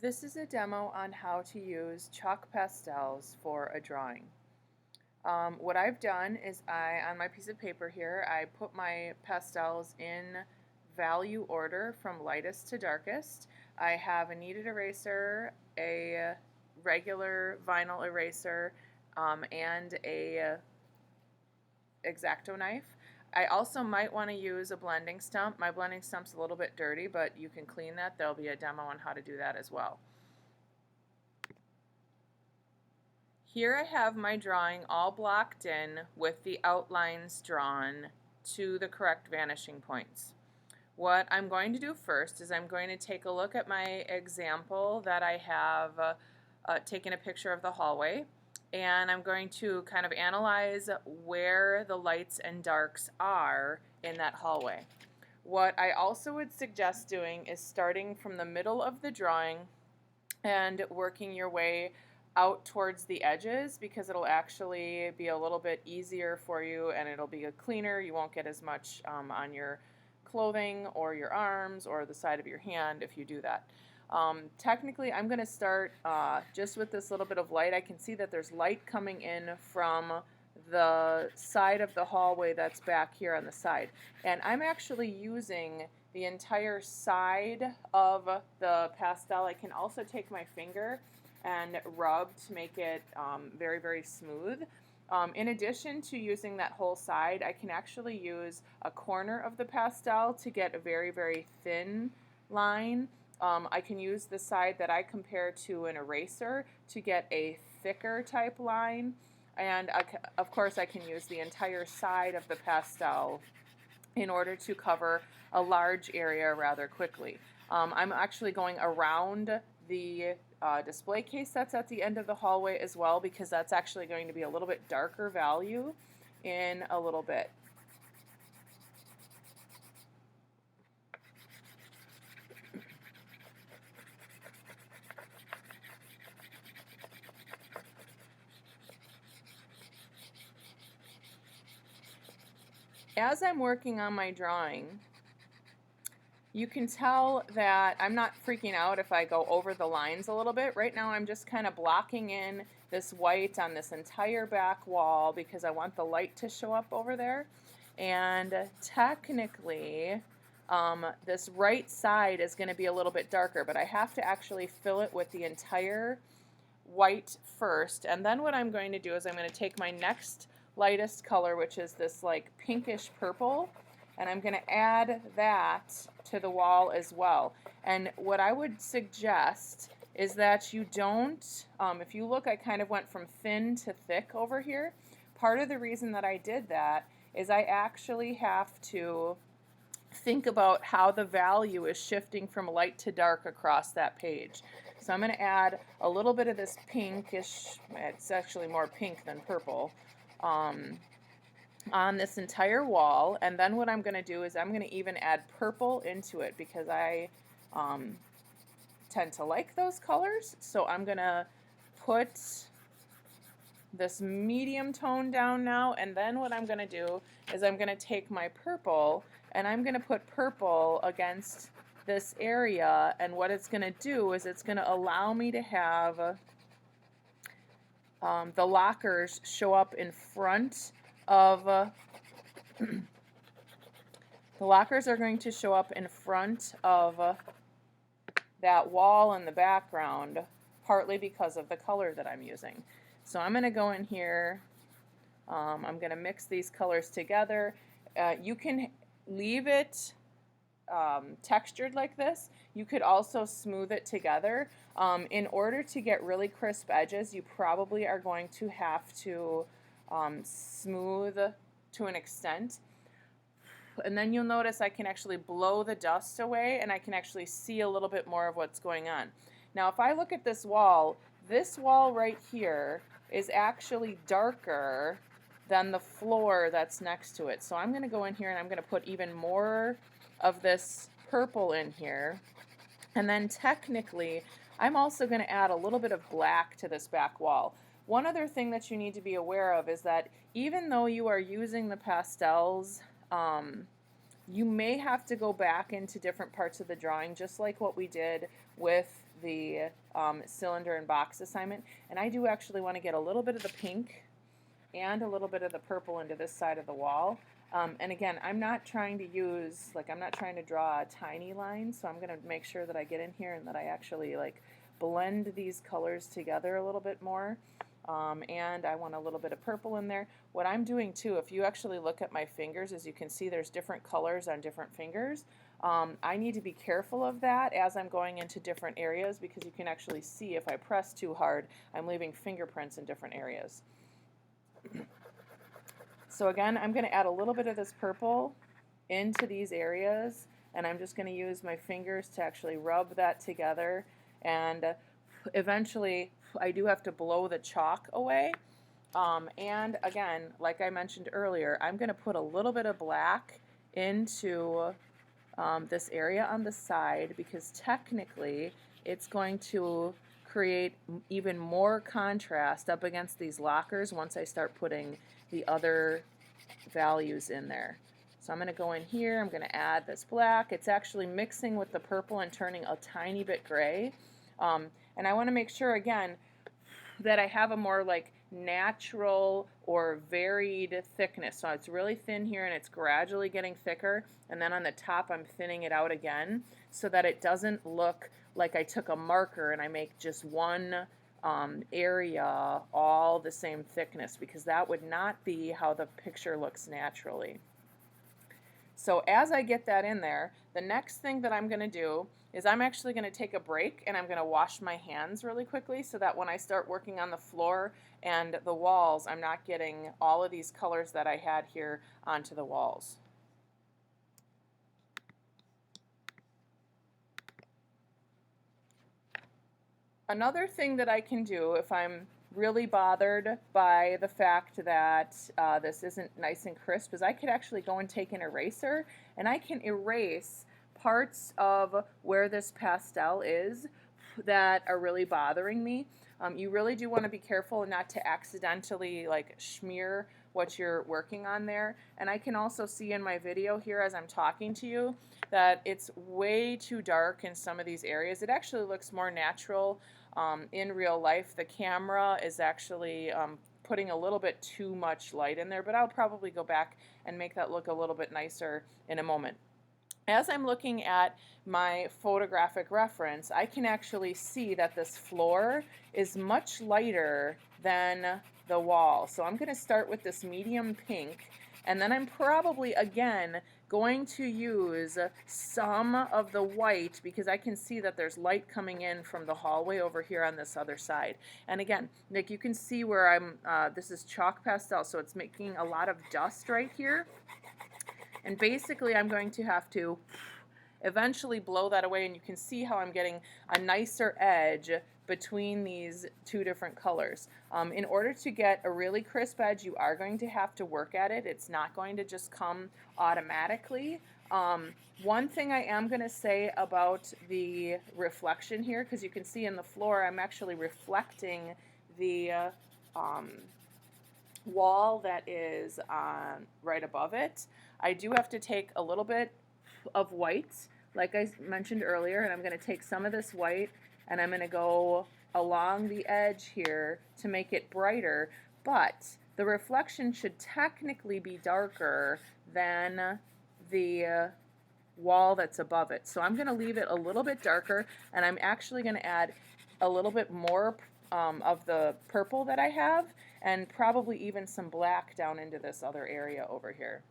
This is a demo on how to use chalk pastels for a drawing. What I've done is on my piece of paper here, I put my pastels in value order from lightest to darkest. I have a kneaded eraser, a regular vinyl eraser, and a X-Acto knife. I also might want to use a blending stump. My blending stump's a little bit dirty, but you can clean that. There'll be a demo on how to do that as well. Here I have my drawing all blocked in with the outlines drawn to the correct vanishing points. What I'm going to do first is I'm going to take a look at my example that I have taken a picture of the hallway, and I'm going to kind of analyze where the lights and darks are in that hallway. What I also would suggest doing is starting from the middle of the drawing and working your way out towards the edges, because it'll actually be a little bit easier for you and it'll be cleaner. You won't get as much on your clothing or your arms or the side of your hand if you do that. Technically, I'm going to start just with this little bit of light. I can see that there's light coming in from the side of the hallway that's back here on the side. And I'm actually using the entire side of the pastel. I can also take my finger and rub to make it very, very smooth. In addition to using that whole side, I can actually use a corner of the pastel to get a very, very thin line. I can use the side that I compare to an eraser to get a thicker type line. And of course I can use the entire side of the pastel in order to cover a large area rather quickly. I'm actually going around the display case that's at the end of the hallway as well, because that's actually going to be a little bit darker value in a little bit. As I'm working on my drawing, you can tell that I'm not freaking out if I go over the lines a little bit. Right now I'm just kind of blocking in this white on this entire back wall because I want the light to show up over there. And technically, this right side is going to be a little bit darker, but I have to actually fill it with the entire white first. And then what I'm going to do is I'm going to take my next lightest color, which is this like pinkish purple, and I'm going to add that to the wall as well. And what I would suggest is that you don't, if you look, I kind of went from thin to thick over here. Part of the reason that I did that is I actually have to think about how the value is shifting from light to dark across that page. So I'm going to add a little bit of this pinkish, it's actually more pink than purple, on this entire wall. And then what I'm going to do is I'm going to even add purple into it because I tend to like those colors. So I'm going to put this medium tone down now, and then what I'm going to do is I'm going to take my purple and I'm going to put purple against this area, and what it's going to do is it's going to allow me to have the lockers show up in front of the lockers are going to show up in front of that wall in the background, partly because of the color that I'm using. So I'm going to go in here, I'm going to mix these colors together. You can leave it textured like this. You could also smooth it together. In order to get really crisp edges, you probably are going to have to smooth to an extent. And then you'll notice I can actually blow the dust away and I can actually see a little bit more of what's going on. Now if I look at this wall right here is actually darker than the floor that's next to it. So I'm going to go in here and I'm going to put even more of this purple in here. And then technically, I'm also going to add a little bit of black to this back wall. One other thing that you need to be aware of is that even though you are using the pastels, you may have to go back into different parts of the drawing, just like what we did with the cylinder and box assignment. And I do actually want to get a little bit of the pink and a little bit of the purple into this side of the wall. And again, I'm not trying to use, like, I'm not trying to draw a tiny line, so I'm going to make sure that I get in here and that I actually like blend these colors together a little bit more. And I want a little bit of purple in there. What I'm doing too, if you actually look at my fingers, as you can see there's different colors on different fingers. I need to be careful of that as I'm going into different areas, because you can actually see if I press too hard, I'm leaving fingerprints in different areas. So again, I'm going to add a little bit of this purple into these areas, and I'm just going to use my fingers to actually rub that together, and eventually I do have to blow the chalk away. And again, like I mentioned earlier, I'm going to put a little bit of black into this area on the side, because technically it's going to create even more contrast up against these lockers once I start putting the other values in there. So I'm going to go in here, I'm going to add this black. It's actually mixing with the purple and turning a tiny bit gray. And I want to make sure again that I have a more like natural or varied thickness. So it's really thin here and it's gradually getting thicker, and then on the top I'm thinning it out again so that it doesn't look like I took a marker and I make just one area all the same thickness, because that would not be how the picture looks naturally. So as I get that in there, the next thing that I'm going to do is I'm actually going to take a break and I'm going to wash my hands really quickly, so that when I start working on the floor and the walls, I'm not getting all of these colors that I had here onto the walls. Another thing that I can do if I'm really bothered by the fact that this isn't nice and crisp is I could actually go and take an eraser and I can erase parts of where this pastel is that are really bothering me. You really do want to be careful not to accidentally like smear what you're working on there. And I can also see in my video here as I'm talking to you that it's way too dark in some of these areas. It actually looks more natural in real life. The camera is actually putting a little bit too much light in there, but I'll probably go back and make that look a little bit nicer in a moment. As I'm looking at my photographic reference, I can actually see that this floor is much lighter than the wall. So I'm going to start with this medium pink, and then I'm probably again going to use some of the white, because I can see that there's light coming in from the hallway over here on this other side. And again, Nick, you can see where I'm, this is chalk pastel, so it's making a lot of dust right here. And basically I'm going to have to eventually blow that away, and you can see how I'm getting a nicer edge between these two different colors. In order to get a really crisp edge, you are going to have to work at it. It's not going to just come automatically. One thing I am going to say about the reflection here, because you can see in the floor I'm actually reflecting the wall that is right above it. I do have to take a little bit of white, like I mentioned earlier, and I'm going to take some of this white and I'm going to go along the edge here to make it brighter, but the reflection should technically be darker than the wall that's above it. So I'm going to leave it a little bit darker, and I'm actually going to add a little bit more of the purple that I have, and probably even some black down into this other area over here.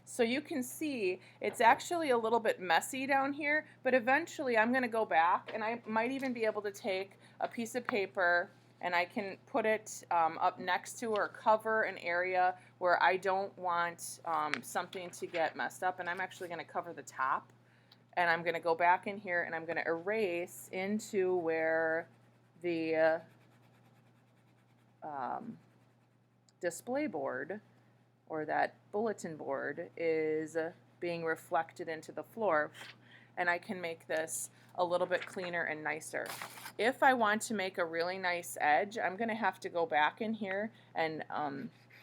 So you can see it's actually a little bit messy down here, but eventually I'm going to go back, and I might even be able to take a piece of paper and I can put it up next to or cover an area where I don't want something to get messed up, and I'm actually going to cover the top, and I'm going to go back in here and I'm going to erase into where the display board or that bulletin board is being reflected into the floor. and I can make this a little bit cleaner and nicer. If I want to make a really nice edge, I'm going to have to go back in here and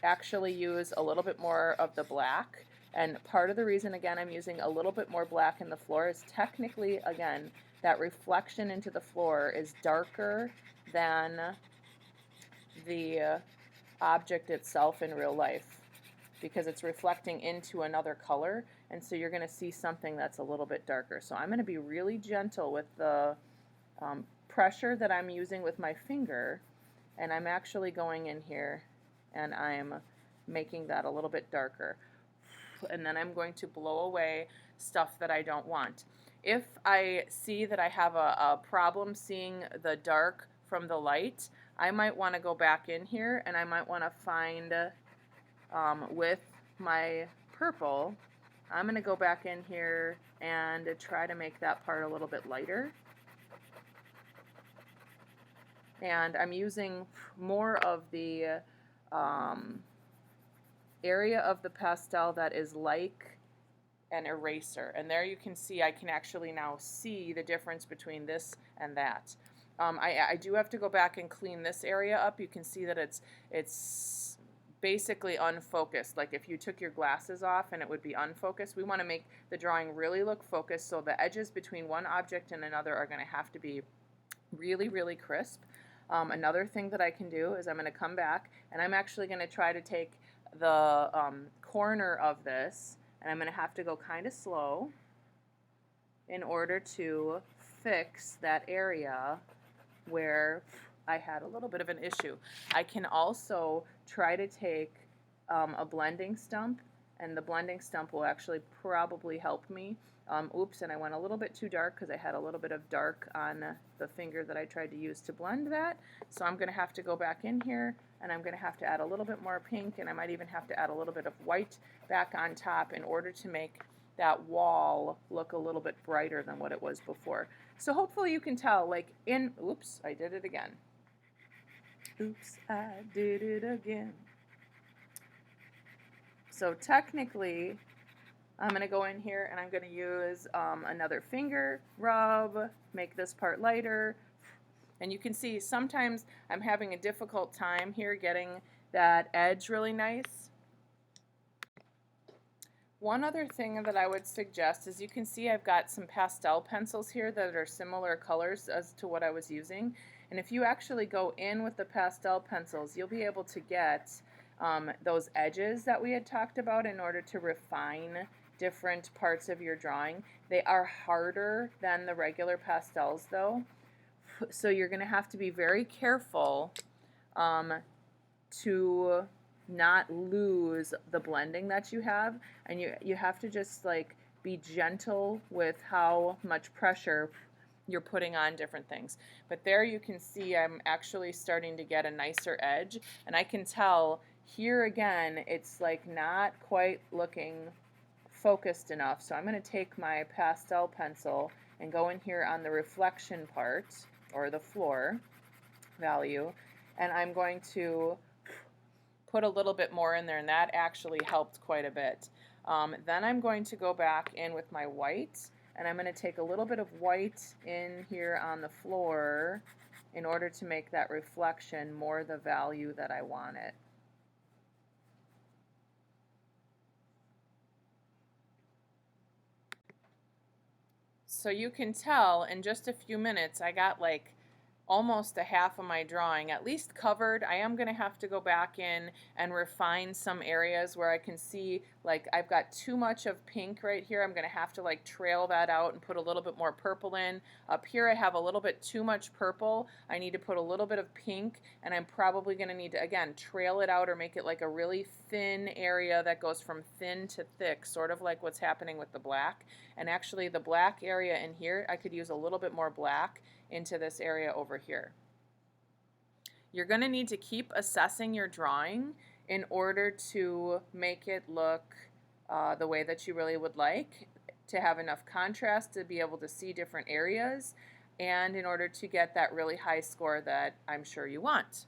actually use a little bit more of the black. And part of the reason, again, I'm using a little bit more black in the floor is technically, again, that reflection into the floor is darker than the object itself in real life because it's reflecting into another color, and so you're going to see something that's a little bit darker. So I'm going to be really gentle with the pressure that I'm using with my finger, and I'm actually going in here and I'm making that a little bit darker. And then I'm going to blow away stuff that I don't want. If I see that I have a problem seeing the dark from the light, I might want to go back in here and I might want to find with my purple, I'm going to go back in here and try to make that part a little bit lighter. And I'm using more of the area of the pastel that is like an eraser. And there you can see, I can actually now see the difference between this and that. I do have to go back and clean this area up. You can see that it's basically unfocused. Like if you took your glasses off and it would be unfocused. We want to make the drawing really look focused, so the edges between one object and another are going to have to be really, really crisp. Another thing that I can do is I'm going to come back and I'm actually going to try to take the corner of this, and I'm going to have to go kind of slow in order to fix that area where I had a little bit of an issue. I can also try to take a blending stump, and the blending stump will actually probably help me. Oops, and I went a little bit too dark because I had a little bit of dark on the finger that I tried to use to blend that. So I'm going to have to go back in here and I'm going to have to add a little bit more pink, and I might even have to add a little bit of white back on top in order to make that wall look a little bit brighter than what it was before. So hopefully you can tell, like oops, I did it again. Oops, I did it again. So technically, I'm going to go in here and I'm going to use another finger rub, make this part lighter. And you can see sometimes I'm having a difficult time here getting that edge really nice. One other thing that I would suggest is you can see I've got some pastel pencils here that are similar colors as to what I was using. And if you actually go in with the pastel pencils, you'll be able to get those edges that we had talked about in order to refine different parts of your drawing. They are harder than the regular pastels though, so you're going to have to be very careful to not lose the blending that you have, and you have to just like be gentle with how much pressure you're putting on different things. But there you can see I'm actually starting to get a nicer edge, and I can tell here again it's like not quite looking focused enough. So I'm going to take my pastel pencil and go in here on the reflection part, or the floor value, and I'm going to put a little bit more in there, and that actually helped quite a bit. Then I'm going to go back in with my white, and I'm going to take a little bit of white in here on the floor in order to make that reflection more the value that I want it. So you can tell in just a few minutes I got like almost a half of my drawing at least covered. I am going to have to go back in and refine some areas where I can see like I've got too much of pink right here. I'm going to have to like trail that out and put a little bit more purple in. Up here I have a little bit too much purple. I need to put a little bit of pink, and I'm probably going to need to again trail it out or make it like a really thin area that goes from thin to thick, sort of like what's happening with the black. And actually the black area in here, I could use a little bit more black into this area over here. You're going to need to keep assessing your drawing in order to make it look the way that you really would like, to have enough contrast to be able to see different areas, and in order to get that really high score that I'm sure you want.